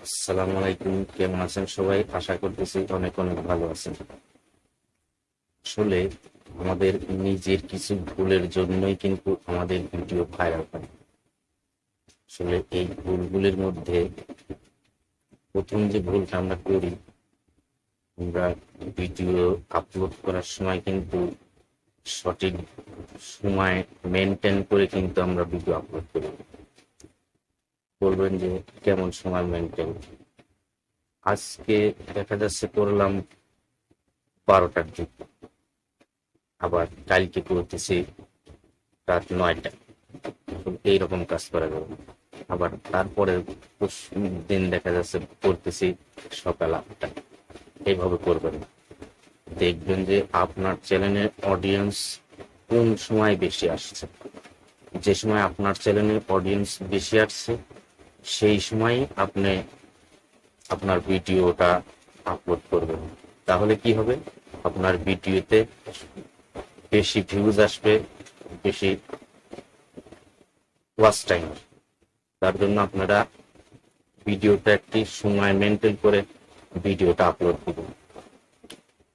আসসালামু আলাইকুম। কেমন আছেন সবাই? আশা করতেছি অনেক অনেক ভালো আছেন। আসলে আমাদের নিজের কিছু ভুলের জন্যই কিন্তু আমাদের ভিডিও ভাইরাল হয়। আসলে এই ভুলগুলির মধ্যে প্রথম যে ভুলটা আমরা করি, আমরা ভিডিও আপলোড করার সময় কিন্তু সঠিক সময় মেনটেন করে কিন্তু আমরা ভিডিও আপলোড করি। বলবেন যে কেমন সময় মেনটেন? আজকে দেখা যাচ্ছে করলাম 12টার দিকে, আবার কালকে করতেছি রাত 9টায়। এইরকম কাজ করা যাবে না। আবার তারপরে দিন দেখা যাচ্ছে করতেছি সকাল 8টায়। এইভাবে করবেন না। দেখবেন যে আপনার চ্যানেলের অডিয়েন্স কোন সময় বেশি আসছে। যে সময় আপনার চ্যানেলের অডিয়েন্স বেশি আসছে সেই সময় আপনি আপনার ভিডিওটা আপলোড করবেন। তাহলে কি হবে? আপনার ভিডিওতে বেশি ভিউজ আসবে, বেশি ওয়াচ টাইম। তার জন্য আপনারা ভিডিওটা একটি সময় মেনটেন করে ভিডিওটা আপলোড দিবেন।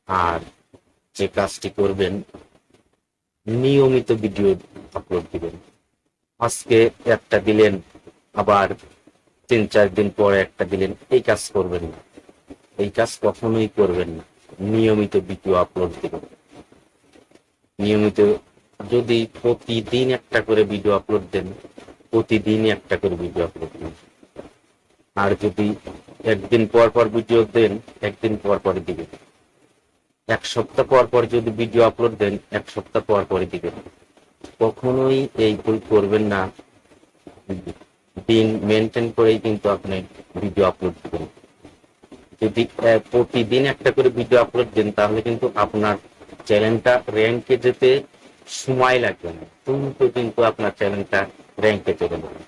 আর যে কাজটি করবেন, নিয়মিত ভিডিও আপলোড দিবেন। আজকে একটা দিলেন, আবার 3-4 দিন পরে একটা দিলেন, এই কাজ করবেন না। এই কাজ কখনোই করবেন না। নিয়মিত ভিডিও আপলোড দিবেন। নিয়মিত যদি প্রতিদিন একটা করে ভিডিও আপলোড দেন, প্রতিদিনই একটা করে ভিডিও আপলোড দিন। আর যদি একদিন পর পর ভিডিও দেন, একদিন পর পরই দিবেন। 1 সপ্তাহ পর পর যদি ভিডিও আপলোড দেন, 1 সপ্তাহ পর পরই দিবেন। কখনোই এই ভুল করবেন না। দিন মেনটেন করেই কিন্তু আপনি ভিডিও আপলোড দিবেন। যদি প্রতিদিন একটা করে ভিডিও আপলোড দেন, তাহলে কিন্তু আপনার চ্যানেলটা র্যাঙ্কে যেতে সময় লাগবে না, কিন্তু আপনার চ্যানেলটা র্যাঙ্কে চলে যাবে।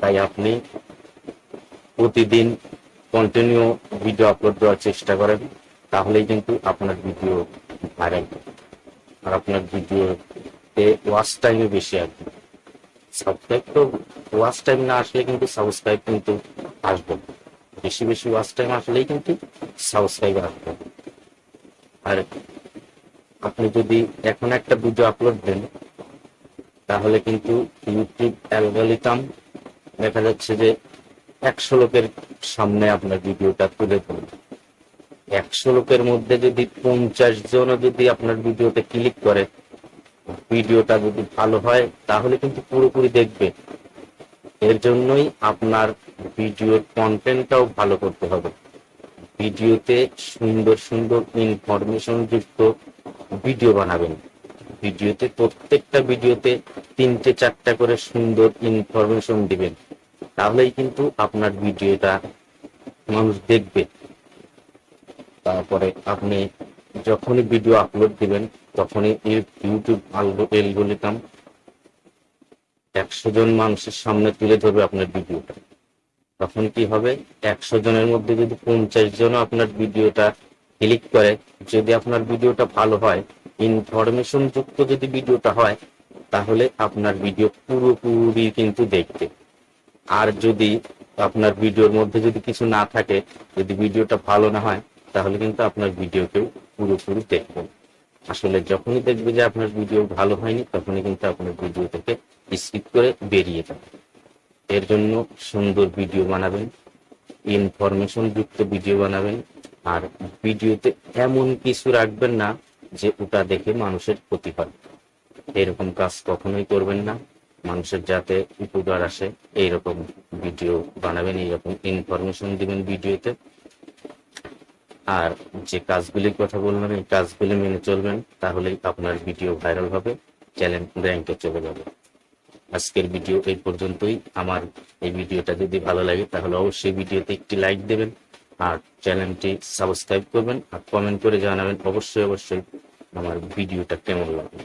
তাই আপনি প্রতিদিন কন্টিনিউ ভিডিও আপলোড দেওয়ার চেষ্টা করেন। তাহলেই কিন্তু আপনার ভিডিও ভাইরাল হবে। আর আপনার ভিডিওতে ওয়াচ টাইমে বেশি আসবে। সাবস্ক্রাইব তো ওয়াচ টাইম না আসলে কিন্তু সাবস্ক্রাইব কিন্তু আসবে না। বেশি বেশি ওয়াচ টাইম আসলেই কিন্তু সাবস্ক্রাইব আসবে। আর আপনি যদি এখন একটা ভিডিও আপলোড দেন, তাহলে কিন্তু ইউটিউব অ্যালগরিদম দেখা যাচ্ছে যে 100 লোকের সামনে আপনার ভিডিওটা তুলে ধরবে। 100 লোকের মধ্যে যদি 50 জনও যদি আপনার ভিডিওতে ক্লিক করে, ভিডিওটা যদি ভালো হয়, তাহলে কিন্তু পুরোপুরি দেখবে। এর জন্যই আপনার ভিডিওর কন্টেন্টটাও ভালো করতে হবে। ভিডিওতে সুন্দর সুন্দর ইনফরমেশন যুক্ত ভিডিও বানাবেন। ভিডিওতে প্রত্যেকটা ভিডিওতে 3-4টা করে সুন্দর ইনফরমেশন দিবেন। তাহলেই কিন্তু আপনার ভিডিওটা মানুষ দেখবে। তারপরে আপনি যখনই ভিডিও আপলোড দিবেন, তখনই ইউটিউব অ্যালগরিদম 100 জন মানুষের সামনে তুলে ধরবে আপনার ভিডিওটা। তখন কি হবে? 100 জনের মধ্যে যদি 50 জনও আপনার ভিডিওটা ক্লিক করে, যদি আপনার ভিডিওটা ভালো হয়, ইনফরমেশন যুক্ত যদি ভিডিওটা হয়, তাহলে আপনার ভিডিও পুরোপুরি কিন্তু দেখবে। আর যদি আপনার ভিডিওর মধ্যে যদি কিছু না থাকে, যদি ভিডিওটা ভালো না হয়, তাহলে কিন্তু আপনার ভিডিও কেউ পুরোপুরি দেখবে না। আসলে যখনই দেখবে যে আপনার ভিডিও ভালো হয়নি, তখনই কিন্তু আপনার ভিডিও থেকে স্কিপ করে বেরিয়ে যাবে। এর জন্য সুন্দর ভিডিও বানাবেন, ইনফরমেশন যুক্ত ভিডিও বানাবেন। আর ভিডিওতে এমন কিছু রাখবেন না যে ওটা দেখে মানুষের ক্ষতি হয়। এরকম কাজ কখনোই করবেন না। মানুষের যাতে উপকার আসে এইরকম ভিডিও বানাবেন, এইরকম ইনফরমেশন দিবেন ভিডিওতে। আর যে কাজগুলির কথা বললাম, এই কাজগুলি মেনে চলবেন, তাহলেই আপনার ভিডিও ভাইরাল হবে, চ্যানেল র্যাঙ্কে চলে যাবে। আজকের ভিডিও এই পর্যন্তই। আমার এই ভিডিওটা যদি ভালো লাগে, তাহলে অবশ্যই ভিডিওতে একটি লাইক দেবেন, আর চ্যানেলটি সাবস্ক্রাইব করবেন, আর কমেন্ট করে জানাবেন অবশ্যই অবশ্যই আমার ভিডিওটা কেমন লাগে।